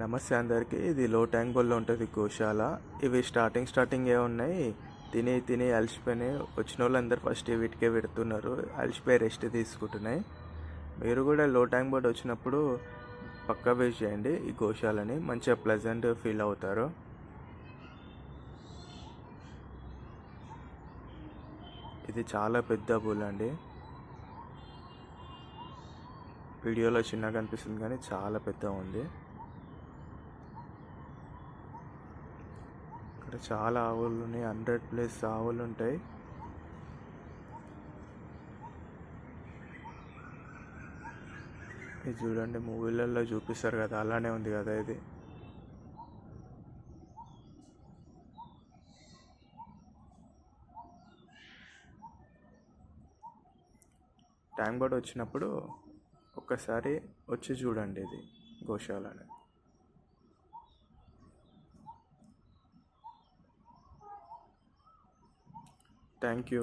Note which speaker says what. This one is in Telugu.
Speaker 1: నమస్తే అందరికీ. ఇది లో ట్యాంక్ బోల్లో ఉంటుంది గోశాల. ఇవి స్టార్టింగ్ ఉన్నాయి. తిని అలసిపోయినాయి. వచ్చిన వాళ్ళందరూ ఫస్ట్ వీటికే పెడుతున్నారు. అలసిపోయి రెస్ట్ తీసుకుంటున్నాయి. మీరు కూడా లో ట్యాంక్ బోర్డ్ వచ్చినప్పుడు పక్కా విజిట్ చేయండి ఈ గోశాలని. మంచిగా ప్లెజెంట్ ఫీల్ అవుతారు. ఇది చాలా పెద్ద బుల్ అండి. వీడియోలో చిన్నగా అనిపిస్తుంది కానీ చాలా పెద్ద ఉంది. ఇక్కడ చాలా ఆవులు ఉన్నాయి. 100+ ఆవులు ఉంటాయి. ఇది చూడండి, మూవీలలో చూపిస్తారు కదా, అలానే ఉంది కదా ఇది. ట్యాంక్ బండ్ వచ్చినప్పుడు ఒక్కసారి వచ్చి చూడండి ఇది గోశాలని. Thank you.